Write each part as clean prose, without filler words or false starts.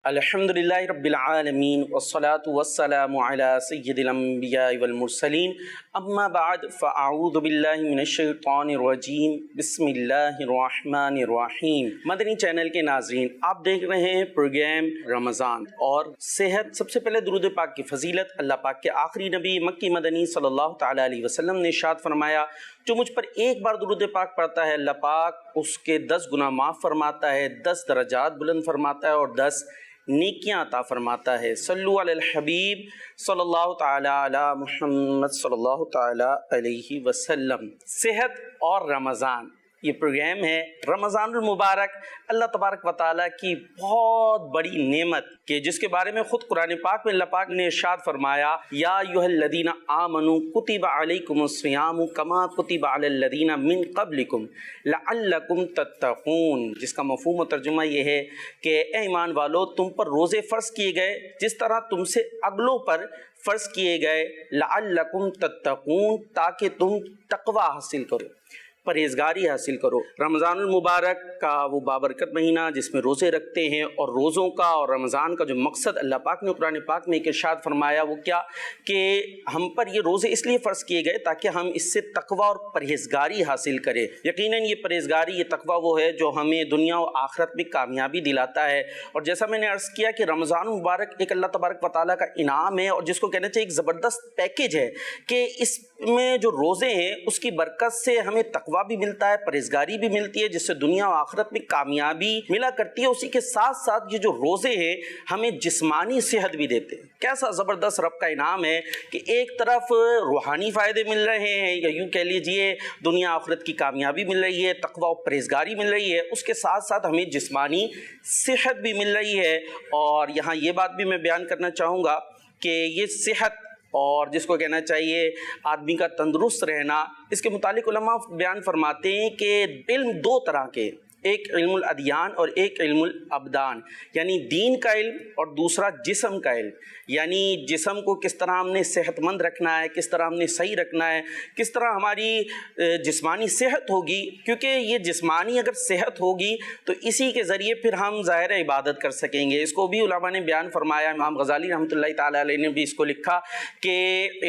الحمدللہ رب العالمین والصلاة والسلام علی سید الانبیاء والمرسلین اما بعد فاعوذ باللہ من الشیطان الرجیم بسم اللہ الرحمن الرحیم۔ مدنی چینل کے ناظرین، آپ دیکھ رہے ہیں پروگرام رمضان اور صحت۔ سب سے پہلے درود پاک کی فضیلت اللہ پاک کے آخری نبی مکی مدنی صلی اللہ تعالیٰ علیہ وسلم نے ارشاد فرمایا، جو مجھ پر ایک بار درود پاک پڑھتا ہے اللہ پاک اس کے 10 گناہ معاف فرماتا ہے، 10 درجات بلند فرماتا ہے اور 10 نیکیاں عطا فرماتا ہے۔ صلو علی الحبیب صلی اللہ تعالی علی محمد صلی اللہ تعالی علیہ وسلم۔ صحت اور رمضان، یہ پروگرام ہے رمضان المبارک، اللہ تبارک و تعالیٰ کی بہت بڑی نعمت کہ جس کے بارے میں خود قرآن پاک میں اللہ پاک نے ارشاد فرمایا، یا ایھا الذین آمنوا کتب علیکم الصیام کما کتب علی الذین من قبلکم لعلکم تتقون، جس کا مفہوم و ترجمہ یہ ہے کہ اے ایمان والو، تم پر روزے فرض کیے گئے جس طرح تم سے اگلوں پر فرض کیے گئے، لعلکم تتقون، تاکہ تم تقوی حاصل کرو، پرہیزگاری حاصل کرو۔ رمضان المبارک کا وہ بابرکت مہینہ جس میں روزے رکھتے ہیں، اور روزوں کا اور رمضان کا جو مقصد اللہ پاک نے قرآن پاک میں ایک ارشاد فرمایا وہ کیا کہ ہم پر یہ روزے اس لیے فرض کیے گئے تاکہ ہم اس سے تقوی اور پرہیزگاری حاصل کریں۔ یقیناً یہ پرہیزگاری، یہ تقوی وہ ہے جو ہمیں دنیا و آخرت میں کامیابی دلاتا ہے۔ اور جیسا میں نے عرض کیا کہ رمضان المبارک ایک اللہ تبارک و تعالیٰ کا انعام ہے، اور جس کو کہنا چاہیے ایک زبردست پیکیج ہے کہ اس میں جو روزے ہیں اس کی برکت سے ہمیں تقوی بھی ملتا ہے، پرہیزگاری بھی ملتی ہے، جس سے دنیا و آخرت میں کامیابی ملا کرتی ہے۔ اسی کے ساتھ ساتھ یہ جو روزے ہیں ہمیں جسمانی صحت بھی دیتے ہیں۔ کیسا زبردست رب کا انعام ہے کہ ایک طرف روحانی فائدے مل رہے ہیں، یا یوں کہہ لیجئے دنیا آخرت کی کامیابی مل رہی ہے، تقوی و پرہیزگاری مل رہی ہے، اس کے ساتھ ساتھ ہمیں جسمانی صحت بھی مل رہی ہے۔ اور یہاں یہ بات بھی میں بیان کرنا چاہوں گا کہ یہ صحت اور جس کو کہنا چاہیے آدمی کا تندرست رہنا، اس کے متعلق علماء بیان فرماتے ہیں کہ علم 2 طرح کے، ایک علم الادیان اور ایک علم الابدان، یعنی دین کا علم اور دوسرا جسم کا علم۔ یعنی جسم کو کس طرح ہم نے صحت مند رکھنا ہے، کس طرح ہم نے صحیح رکھنا ہے، کس طرح ہماری جسمانی صحت ہوگی، کیونکہ یہ جسمانی اگر صحت ہوگی تو اسی کے ذریعے پھر ہم ظاہر عبادت کر سکیں گے۔ اس کو بھی علماء نے بیان فرمایا، امام غزالی رحمۃ اللہ تعالیٰ علیہ نے بھی اس کو لکھا کہ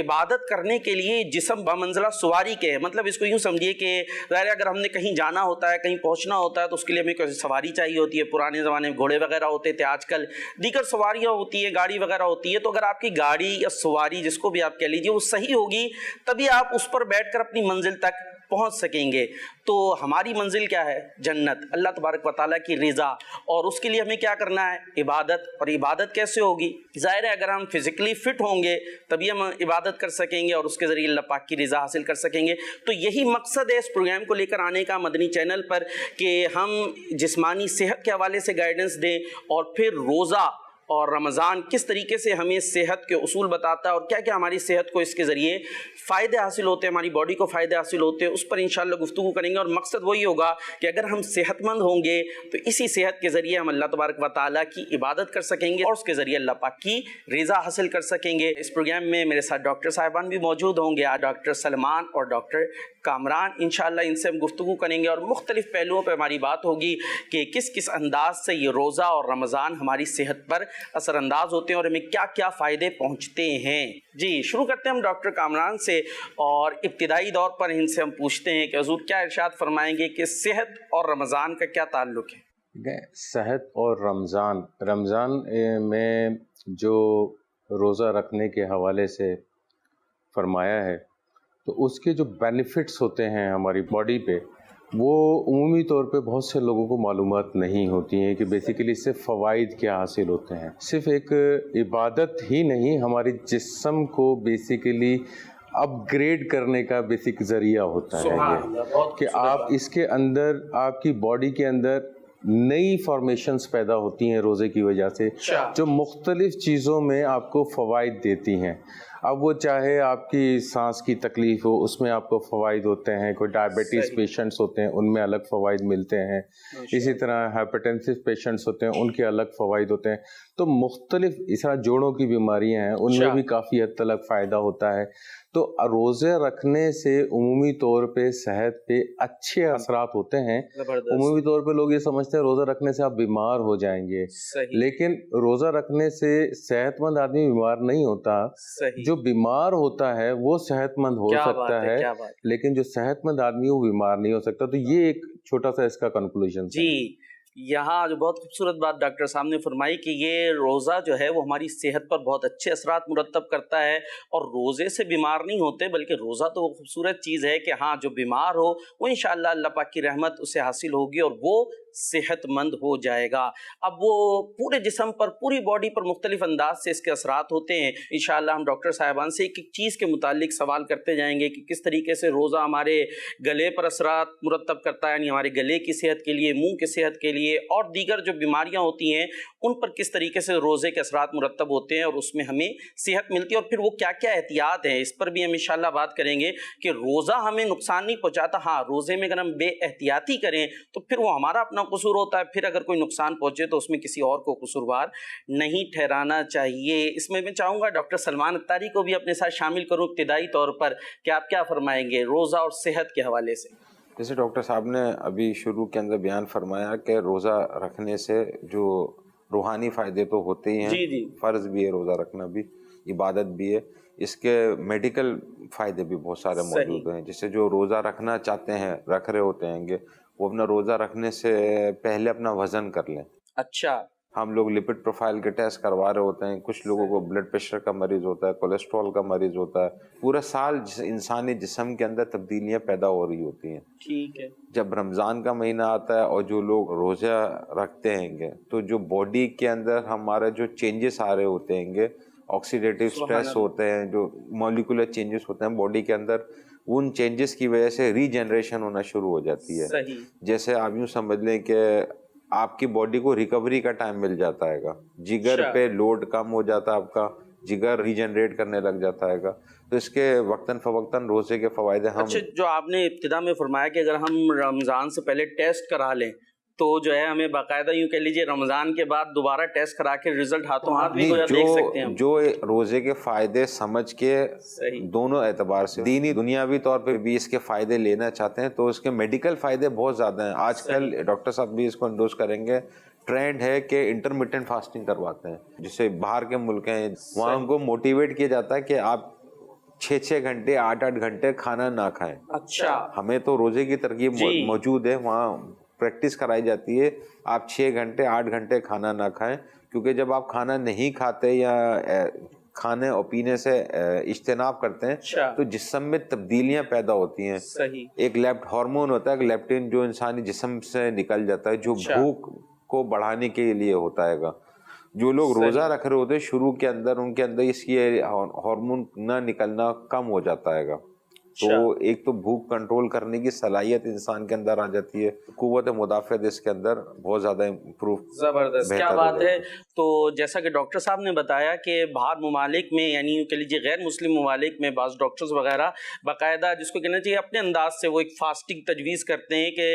عبادت کرنے کے لیے جسم بمنزلہ سواری کے ہے۔ مطلب اس کو یوں سمجھیے کہ ظاہر اگر ہم نے کہیں جانا ہوتا ہے، کہیں پہنچنا ہوتا ہے تو اس کے لیے ہمیں کوئی سواری چاہیے ہوتی ہے۔ پرانے زمانے میں گھوڑے وغیرہ ہوتے تھے، آج کل دیگر سواریاں ہوتی ہیں، گاڑی وغیرہ ہوتی ہے۔ تو اگر آپ کی گاڑی یا سواری جس کو بھی آپ کہہ لیجیے وہ صحیح ہوگی تبھی آپ اس پر بیٹھ کر اپنی منزل تک پہنچ سکیں گے۔ تو ہماری منزل کیا ہے؟ جنت، اللہ تبارک و تعالیٰ کی رضا، اور اس کے لیے ہمیں کیا کرنا ہے؟ عبادت۔ اور عبادت کیسے ہوگی؟ ظاہر ہے اگر ہم فزیکلی فٹ ہوں گے تبھی ہم عبادت کر سکیں گے اور اس کے ذریعے اللہ پاک کی رضا حاصل کر سکیں گے۔ تو یہی مقصد ہے اس پروگرام کو لے کر آنے کا مدنی چینل پر کہ ہم جسمانی صحت کے حوالے سے گائیڈنس دیں، اور پھر روزہ اور رمضان کس طریقے سے ہمیں صحت کے اصول بتاتا ہے اور کیا کیا ہماری صحت کو اس کے ذریعے فائدے حاصل ہوتے ہیں، ہماری باڈی کو فائدے حاصل ہوتے ہیں، اس پر انشاءاللہ گفتگو کریں گے۔ اور مقصد وہی ہوگا کہ اگر ہم صحت مند ہوں گے تو اسی صحت کے ذریعے ہم اللہ تبارک و تعالیٰ کی عبادت کر سکیں گے اور اس کے ذریعے اللہ پاک کی رضا حاصل کر سکیں گے۔ اس پروگرام میں میرے ساتھ ڈاکٹر صاحبان بھی موجود ہوں گے، ڈاکٹر سلمان اور ڈاکٹر کامران۔ انشاءاللہ ان سے ہم گفتگو کریں گے اور مختلف پہلوؤں پہ ہماری بات ہوگی کہ کس کس انداز سے یہ روزہ اور رمضان ہماری صحت پر اثر انداز ہوتے ہیں اور ہمیں کیا کیا فائدے پہنچتے ہیں۔ جی شروع کرتے ہیں ہم ڈاکٹر کامران سے، اور ابتدائی دور پر ان سے ہم پوچھتے ہیں کہ حضور کیا ارشاد فرمائیں گے کہ صحت اور رمضان کا کیا تعلق ہے؟ صحت اور رمضان میں جو روزہ رکھنے کے حوالے سے فرمایا ہے تو اس کے جو بینیفٹس ہوتے ہیں ہماری باڈی پہ، وہ عمومی طور پہ بہت سے لوگوں کو معلومات نہیں ہوتی ہیں کہ بیسیکلی اس سے فوائد کیا حاصل ہوتے ہیں۔ صرف ایک عبادت ہی نہیں، ہمارے جسم کو بیسیکلی اپ گریڈ کرنے کا بیسک ذریعہ ہوتا ہے یہ کہ آپ اس کے اندر، آپ کی باڈی کے اندر نئی فارمیشنز پیدا ہوتی ہیں روزے کی وجہ سے، جو مختلف چیزوں میں آپ کو فوائد دیتی ہیں۔ اب وہ چاہے آپ کی سانس کی تکلیف ہو اس میں آپ کو فوائد ہوتے ہیں، کوئی ڈائبٹیز صحیح، پیشنٹس ہوتے ہیں ان میں الگ فوائد ملتے ہیں، ماشاء اسی اللہ، طرح ہائپرٹینسو پیشنٹس ہوتے ہیں ان کے الگ فوائد ہوتے ہیں. تو مختلف اس طرح جوڑوں کی بیماریاں ہیں ان میں اچھا، بھی کافی حد تک فائدہ ہوتا ہے. تو روزے رکھنے سے عمومی طور پہ صحت پہ اچھے اثرات ہوتے ہیں. زبردست، عمومی طور پہ لوگ یہ سمجھتے ہیں روزہ رکھنے سے آپ بیمار ہو جائیں گے، صحیح، لیکن روزہ رکھنے سے صحت مند آدمی بیمار نہیں ہوتا. صحیح، جو بیمار ہوتا ہے وہ صحت مند ہو کیا سکتا بات ہے، ہے، کیا بات لیکن جو صحت مند آدمی ہے وہ بیمار نہیں ہو سکتا. تو یہ ایک چھوٹا سا اس کا کنکلوژن ہے. جی. یہاں جو بہت خوبصورت بات ڈاکٹر صاحب نے فرمائی کہ یہ روزہ جو ہے وہ ہماری صحت پر بہت اچھے اثرات مرتب کرتا ہے، اور روزے سے بیمار نہیں ہوتے، بلکہ روزہ تو وہ خوبصورت چیز ہے کہ ہاں جو بیمار ہو وہ انشاءاللہ اللہ پاک کی رحمت اسے حاصل ہوگی اور وہ صحت مند ہو جائے گا. اب وہ پورے جسم پر، پوری باڈی پر مختلف انداز سے اس کے اثرات ہوتے ہیں. انشاءاللہ ہم ڈاکٹر صاحبان سے ایک ایک چیز کے متعلق سوال کرتے جائیں گے کہ کس طریقے سے روزہ ہمارے گلے پر اثرات مرتب کرتا ہے، یعنی ہمارے گلے کی صحت کے لیے، منہ کی صحت کے لیے، اور دیگر جو بیماریاں ہوتی ہیں ان پر کس طریقے سے روزے کے اثرات مرتب ہوتے ہیں اور اس میں ہمیں صحت ملتی ہے، اور پھر وہ کیا کیا احتیاط ہیں اس پر بھی ہم انشاءاللہ بات کریں گے کہ روزہ ہمیں نقصان نہیں پہنچاتا. ہاں، روزے میں اگر ہم بے احتیاطی کریں تو پھر وہ ہمارا اپنا قصور ہوتا ہے، پھر اگر کوئی نقصان پہنچے تو اس میں کسی اور کو قصوروار نہیں ٹھہرانا چاہیے. اس میں میں چاہوں گا ڈاکٹر سلمان اتاری کو بھی اپنے ساتھ شامل کروں ابتدائی طور پر کہ آپ کیا فرمائیں گے روزہ اور صحت کے حوالے سے. جیسے ڈاکٹر صاحب نے ابھی شروع کے اندر بیان فرمایا کہ روزہ رکھنے سے جو روحانی فائدے تو ہوتے ہی ہیں، جی جی، فرض بھی ہے روزہ رکھنا بھی، عبادت بھی ہے، اس کے میڈیکل فائدے بھی بہت سارے موجود ہیں. جیسے جو روزہ رکھنا چاہتے ہیں، رکھ رہے ہوتے ہیں گے، وہ اپنا روزہ رکھنے سے پہلے اپنا وزن کر لیں. اچھا، ہم لوگ لپڈ پروفائل کے ٹیسٹ کروا رہے ہوتے ہیں، کچھ لوگوں کو بلڈ پریشر کا مریض ہوتا ہے، کولیسٹرول کا مریض ہوتا ہے. پورا سال انسانی جسم کے اندر تبدیلیاں پیدا ہو رہی ہوتی ہیں. ٹھیک ہے، جب رمضان کا مہینہ آتا ہے اور جو لوگ روزہ رکھتے ہیں گے تو جو باڈی کے اندر ہمارے جو چینجز آ رہے ہوتے ہیں گے، آکسیڈیٹیو سبحان سٹریس اللہ، ہوتے ہیں، جو مولیکولر چینجز ہوتے ہیں باڈی کے اندر، ان چینجز کی وجہ سے ری جنریشن ہونا شروع ہو جاتی ہے. صحیح، جیسے آپ یوں سمجھ لیں کہ آپ کی باڈی کو ریکوری کا ٹائم مل جاتا ہے گا، جگر اچھا، پہ لوڈ کم ہو جاتا ہے، آپ کا جگر ریجنریٹ کرنے لگ جاتا ہے گا. تو اس کے وقتاً فوقتاً روزے کے فوائد ہم اچھا. جو آپ نے ابتدا میں فرمایا کہ اگر ہم رمضان سے پہلے ٹیسٹ کرا لیں تو جو ہے ہمیں باقاعدہ یوں کہہ لیجیے رمضان کے بعد دوبارہ ٹیسٹ کرا کے رزلٹ ہاتھوں ہاتھ بھی گویا دیکھ سکتے ہیں ہم. جو روزے کے فائدے سمجھ کے صحیح، دونوں اعتبار سے دینی دنیاوی طور پہ بھی اس کے فائدے لینا چاہتے ہیں تو اس کے میڈیکل فائدے بہت زیادہ ہیں. آج کل ڈاکٹر صاحب بھی اس کو انڈوز کریں گے، ٹرینڈ ہے کہ انٹرمیٹنٹ فاسٹنگ کرواتے ہیں. جسے باہر کے ملک ہیں وہاں ان کو موٹیویٹ کیا جاتا ہے کہ آپ 6 گھنٹے 8 گھنٹے کھانا نہ کھائیں. اچھا، ہمیں تو روزے کی ترغیب جی، موجود ہے، وہاں پریکٹس کرائی جاتی ہے آپ 6 گھنٹے 8 گھنٹے کھانا نہ کھائیں، کیونکہ جب آپ کھانا نہیں کھاتے یا کھانے اور پینے سے اجتناب کرتے ہیں اچھا، تو جسم میں تبدیلیاں پیدا ہوتی ہیں. صحیح، ایک ہارمون ہوتا ہے لیپٹن جو انسانی جسم سے نکل جاتا ہے، جو اچھا، بھوک کو بڑھانے کے لیے ہوتا ہے گا. جو لوگ روزہ صحیح، رکھ رہے ہوتے ہیں شروع کے اندر ان کے اندر اس کی ہارمون نہ نکلنا کم ہو جاتا ہے گا. تو اچھا، ایک تو بھوک کنٹرول کرنے کی صلاحیت انسان کے اندر آ جاتی ہے، قوت مدافعت اس کے اندر بہت زیادہ امپروو، زبردست، کیا بہتر ہو بات جاتی ہے. تو جیسا کہ ڈاکٹر صاحب نے بتایا کہ باہر ممالک میں یعنی یوں کہہ لیجیے غیر مسلم ممالک میں بعض ڈاکٹرز وغیرہ باقاعدہ جس کو کہنا چاہیے اپنے انداز سے وہ ایک فاسٹنگ تجویز کرتے ہیں کہ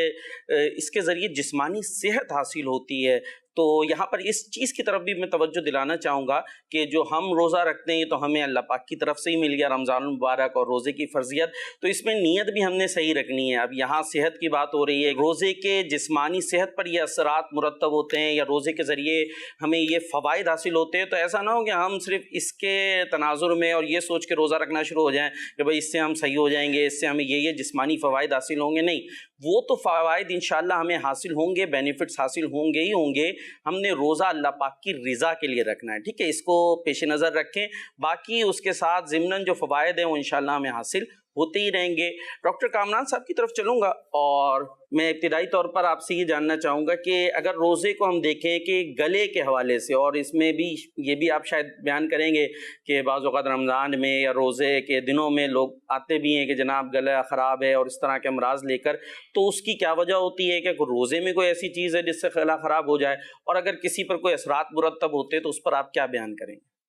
اس کے ذریعے جسمانی صحت حاصل ہوتی ہے. تو یہاں پر اس چیز کی طرف بھی میں توجہ دلانا چاہوں گا کہ جو ہم روزہ رکھتے ہیں تو ہمیں اللہ پاک کی طرف سے ہی مل گیا رمضان المبارک اور روزے کی فرضیت، تو اس میں نیت بھی ہم نے صحیح رکھنی ہے. اب یہاں صحت کی بات ہو رہی ہے، روزے کے جسمانی صحت پر یہ اثرات مرتب ہوتے ہیں یا روزے کے ذریعے ہمیں یہ فوائد حاصل ہوتے ہیں، تو ایسا نہ ہو کہ ہم صرف اس کے تناظر میں اور یہ سوچ کے روزہ رکھنا شروع ہو جائیں کہ بھائی اس سے ہم صحیح ہو جائیں گے، اس سے ہمیں یہ جسمانی فوائد حاصل ہوں گے. نہیں، وہ تو فوائد انشاءاللہ ہمیں حاصل ہوں گے، بینیفٹس حاصل ہوں گے ہی ہوں گے. ہم نے روزہ اللہ پاک کی رضا کے لیے رکھنا ہے، ٹھیک ہے، اس کو پیش نظر رکھیں. باقی اس کے ساتھ ضمناً جو فوائد ہیں وہ انشاءاللہ ہمیں حاصل ہوتے ہی رہیں گے. ڈاکٹر کامران صاحب کی طرف چلوں گا اور میں ابتدائی طور پر آپ سے یہ جاننا چاہوں گا کہ اگر روزے کو ہم دیکھیں کہ گلے کے حوالے سے، اور اس میں بھی یہ بھی آپ شاید بیان کریں گے کہ بعض اوقات رمضان میں یا روزے کے دنوں میں لوگ آتے بھی ہیں کہ جناب گلا خراب ہے اور اس طرح کے امراض لے کر، تو اس کی کیا وجہ ہوتی ہے کہ روزے میں کوئی ایسی چیز ہے جس سے گلا خراب ہو جائے، اور اگر کسی پر کوئی اثرات مرتب ہوتے تو اس پر آپ کیا بیان کریں گے؟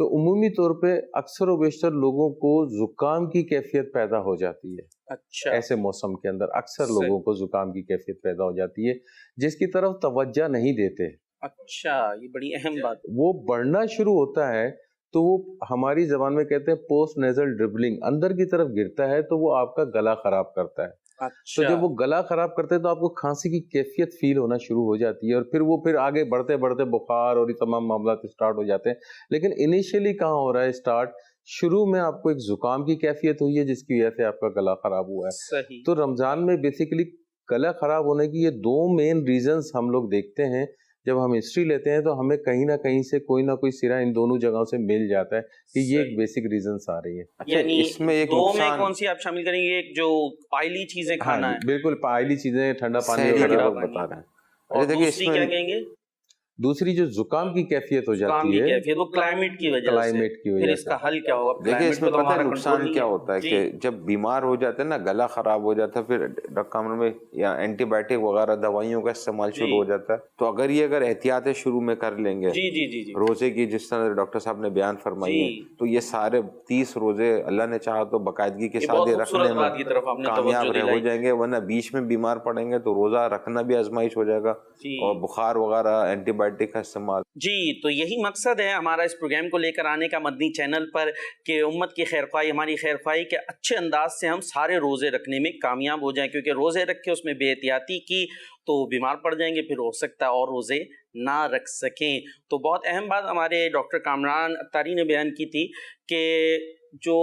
تو عمومی طور پہ اکثر و بیشتر لوگوں کو زکام کی کیفیت پیدا ہو جاتی ہے. اچھا ایسے موسم کے اندر اکثر صحیح. لوگوں کو زکام کی کیفیت پیدا ہو جاتی ہے جس کی طرف توجہ نہیں دیتے. اچھا یہ بڑی اہم بات. وہ بڑھنا شروع ہوتا ہے تو وہ ہماری زبان میں کہتے ہیں پوسٹ نیزل ڈربلنگ، اندر کی طرف گرتا ہے تو وہ آپ کا گلا خراب کرتا ہے. تو اچھا جب وہ گلا خراب کرتے ہیں تو آپ کو کھانسی کی کیفیت فیل ہونا شروع ہو جاتی ہے اور پھر آگے بڑھتے بڑھتے بخار اور یہ تمام معاملات اسٹارٹ ہو جاتے ہیں. لیکن انیشیلی کہاں ہو رہا ہے اسٹارٹ؟ شروع میں آپ کو ایک زکام کی کیفیت ہوئی ہے جس کی وجہ سے آپ کا گلا خراب ہوا ہے. صحیح. تو رمضان میں بیسیکلی گلا خراب ہونے کی یہ 2 مین ریزنز ہم لوگ دیکھتے ہیں. جب ہم ہسٹری لیتے ہیں تو ہمیں کہیں نہ کہیں سے کوئی نہ کوئی سرا ان دونوں جگہوں سے مل جاتا ہے کہ یہ ایک بیسک ریزنس آ رہی ہے. یعنی اس میں ایک دو میں نقصان کون سی آپ شامل کریں گے؟ ایک جو آئلی چیزیں کھانا ہے، بالکل آئلی چیزیں، ٹھنڈا پانی سحری کے وغیرہ. وقت بتا رہے ہیں. اور دیکھیے اس دوسری میں کیا کہیں گے؟ دوسری جو زکام کی کیفیت ہو زکام جاتی کی ہے، کیفیت وہ کلائمیٹ کی وجہ سے. کلائمیٹ کی پھر وجہ اس سے. کا حل کیا ہوگا؟ دیکھیے اس میں تو پتہ ہے ہمارا نقصان control کیا نہیں ہوتا ہے جی. کہ جب بیمار ہو جاتے ہیں نا، گلا خراب ہو جاتا ہے، پھر ڈاکٹر میں یا اینٹی بائیوٹک وغیرہ دوائیوں کا استعمال شروع ہو جاتا ہے. تو اگر احتیاطیں شروع میں کر لیں گے، جی جی جی جی روزے کی جس طرح ڈاکٹر صاحب نے بیان فرمائی ہے، تو یہ سارے 30 روزے اللہ نے چاہا تو باقاعدگی کے یہ ساتھ بہت یہ خوبصورت رکھنے بات کی طرف آپ میں نے کامیاب توجہ ہو دلائی. جائیں گے. ورنہ بیچ میں بیمار پڑیں گے تو روزہ رکھنا بھی آزمائش ہو جائے گا، جی اور بخار وغیرہ اینٹی بائیوٹک کا استعمال. جی تو یہی مقصد ہے ہمارا اس پروگرام کو لے کر آنے کا مدنی چینل پر، کہ امت کی خیر خواہی، ہماری خیر خواہی کے اچھے انداز سے ہم سارے روزے رکھنے میں کامیاب ہو جائیں. کیونکہ روزے رکھ کے اس میں بے احتیاطی کی تو بیمار پڑ جائیں گے، پھر ہو سکتا ہے اور روزے نہ رکھ سکیں. تو بہت اہم بات ہمارے ڈاکٹر کامران اتاری نے بیان کی تھی کہ جو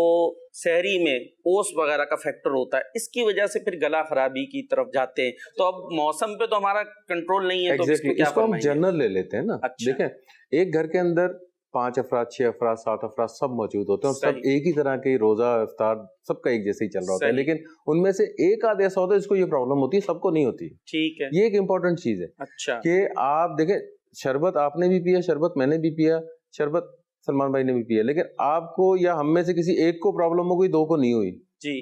سحری میں اوس وغیرہ کا فیکٹر ہوتا ہے، اس کی وجہ سے پھر گلا خرابی کی طرف جاتے ہیں. تو اب موسم پہ تو ہمارا کنٹرول نہیں ہے، تو اس اس کو ہم جنرل لے لیتے ہیں نا. اچھا. دیکھیں ایک گھر کے اندر 5 افراد، 6 افراد، 7 افراد سب موجود ہوتے ہیں اور سب ایک ہی طرح کے روزہ افطار سب کا ایک جیسے ہی چل رہا ہوتا ہے. لیکن ان میں سے ایک آدھ ایسا ہوتا ہے جس کو یہ پرابلم ہوتی ہے، سب کو نہیں ہوتی. ٹھیک ہے. یہ ایک امپورٹنٹ چیز ہے. اچھا. کہ آپ دیکھیں شربت آپ نے بھی پیا، شربت میں نے بھی پیا، شربت سلمان بھائی نے بھی پیا، لیکن آپ کو یا ہم میں سے کسی ایک کو پرابلم ہو گئی، 2 کو نہیں ہوئی. جی.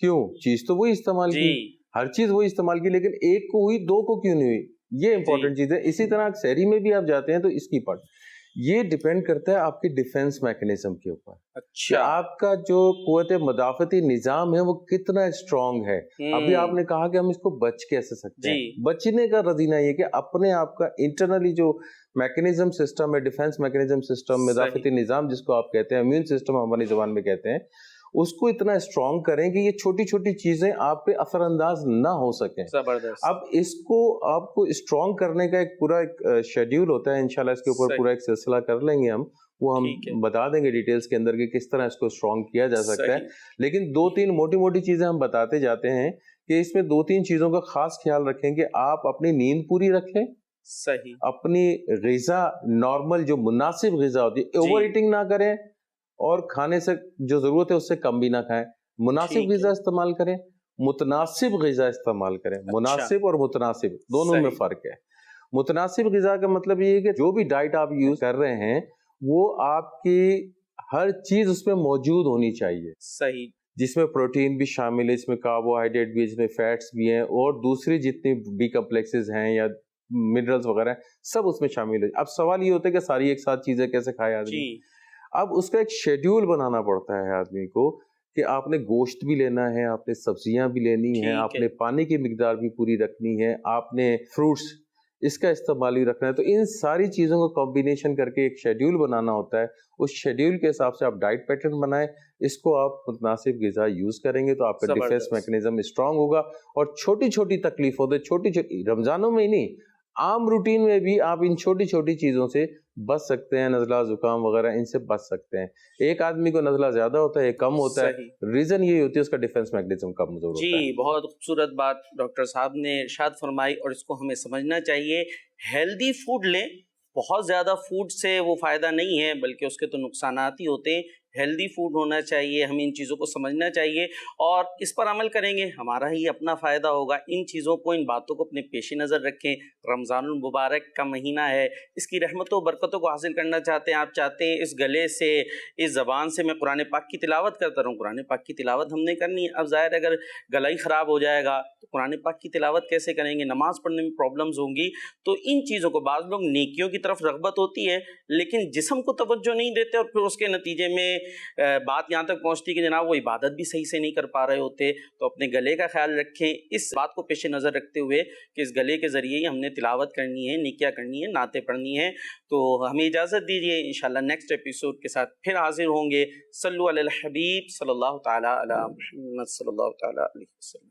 کیوں؟ چیز تو وہی استعمال کی، ہر چیز وہی استعمال کی، لیکن ایک کو ہوئی 2 کو کیوں نہیں ہوئی؟ یہ امپورٹنٹ چیز ہے. اسی طرح سحری میں بھی آپ جاتے ہیں تو اس کی پارٹ یہ ڈیپینڈ کرتا ہے آپ کی ڈیفینس میکنزم کے اوپر. کہ آپ کا جو قوت مدافعتی نظام ہے وہ کتنا اسٹرانگ ہے. ابھی آپ نے کہا کہ ہم اس کو بچ کیسے سکتے ہیں. بچنے کا رضینہ یہ کہ اپنے آپ کا انٹرنلی جو میکنزم سسٹم ہے، ڈیفینس میکنزم سسٹم، مدافعتی نظام جس کو آپ کہتے ہیں، امیون سسٹم ہماری زبان میں کہتے ہیں، اس کو اتنا اسٹرانگ کریں کہ یہ چھوٹی چھوٹی چیزیں آپ پہ اثر انداز نہ ہو سکیں. زبردست. اب اس کو آپ کو اسٹرانگ کرنے کا ایک پورا ایک شیڈیول ہوتا ہے، انشاءاللہ اس کے اوپر پورا ایک سلسلہ کر لیں گے ہم، وہ ہم بتا دیں گے ڈیٹیلز کے اندر کہ کس طرح اس کو اسٹرانگ کیا جا سکتا ہے. لیکن 2-3 موٹی موٹی چیزیں ہم بتاتے جاتے ہیں کہ اس میں 2-3 چیزوں کا خاص خیال رکھیں کہ آپ اپنی نیند پوری رکھیں. صحیح. اپنی غذا نارمل جو مناسب غذا ہوتی ہے، اوور ایٹنگ نہ کریں اور کھانے سے جو ضرورت ہے اس سے کم بھی نہ کھائیں. مناسب غذا استعمال کریں، متناسب غذا استعمال کریں. مناسب اور متناسب دونوں میں فرق ہے. متناسب غذا کا مطلب یہ ہے کہ جو بھی ڈائٹ آپ یوز کر رہے ہیں وہ آپ کی ہر چیز اس میں موجود ہونی چاہیے. صحیح. جس میں پروٹین بھی شامل ہے، اس میں کاربوہائیڈریٹ بھی، اس میں فیٹس بھی ہیں، اور دوسری جتنی بی کمپلیکسز ہیں یا منرلز وغیرہ ہیں سب اس میں شامل ہے. اب سوال یہ ہوتا ہے کہ ساری ایک ساتھ چیزیں کیسے کھائے آدمی. اب اس کا ایک شیڈیول بنانا پڑتا ہے آدمی کو کہ آپ نے گوشت بھی لینا ہے، آپ نے سبزیاں بھی لینی ہیں، آپ نے پانی کی مقدار بھی پوری رکھنی ہے، آپ نے فروٹس اس کا استعمال بھی رکھنا ہے. تو ان ساری چیزوں کو کمبینیشن کر کے ایک شیڈیول بنانا ہوتا ہے. اس شیڈیول کے حساب سے آپ ڈائٹ پیٹرن بنائیں، اس کو آپ متناسب غذا یوز کریں گے تو آپ کا ڈیفینس میکنزم اسٹرانگ ہوگا. اور چھوٹی چھوٹی تکلیفوں سے، چھوٹی چھوٹی رمضانوں میں ہی نہیں، عام روٹین میں بھی آپ ان چھوٹی چھوٹی چیزوں سے بچ سکتے ہیں. نزلہ زکام وغیرہ ان سے بچ سکتے ہیں. ایک آدمی کو نزلہ زیادہ ہوتا ہے، ایک کم ہوتا ہے، ریزن یہی ہوتی ہے اس کا ڈیفینس میکنزم کمزور ہوتا ہے. جی بہت خوبصورت بات ڈاکٹر صاحب نے ارشاد فرمائی، اور اس کو ہمیں سمجھنا چاہیے. ہیلدی فوڈ لیں، بہت زیادہ فوڈ سے وہ فائدہ نہیں ہے بلکہ اس کے تو نقصانات ہی ہوتے ہیں. ہیلدی فوڈ ہونا چاہیے، ہمیں ان چیزوں کو سمجھنا چاہیے اور اس پر عمل کریں گے ہمارا ہی اپنا فائدہ ہوگا۔ ان چیزوں کو، ان باتوں کو اپنے پیش نظر رکھیں۔ رمضان المبارک کا مہینہ ہے، اس کی رحمتوں و برکتوں کو حاصل کرنا چاہتے ہیں، آپ چاہتے ہیں اس گلے سے، اس زبان سے میں قرآن پاک کی تلاوت کرتا رہوں، قرآن پاک کی تلاوت ہم نے کرنی ہے۔ اب ظاہر ہے اگر گلا ہی خراب ہو جائے گا تو قرآن پاک کی تلاوت کیسے کریں گے، نماز پڑھنے میں پرابلمز ہوں گی۔ تو ان چیزوں کو، بعض لوگ نیکیوں کی طرف رغبت ہوتی ہے لیکن جسم کو توجہ نہیں دیتے اور پھر اس کے نتیجے میں بات یہاں تک پہنچتی کہ جناب وہ عبادت بھی صحیح سے نہیں کر پا رہے ہوتے۔ تو اپنے گلے کا خیال رکھیں، اس بات کو پیش نظر رکھتے ہوئے کہ اس گلے کے ذریعے ہی ہم نے تلاوت کرنی ہے، نیکیاں کرنی ہے، نعتیں پڑھنی ہے۔ تو ہمیں اجازت دیجیے، انشاءاللہ نیکسٹ ایپیسوڈ کے ساتھ پھر حاضر ہوں گے۔ صلو علی الحبیب صلی اللہ تعالی علی محمد صلی اللہ تعالی علیہ وسلم۔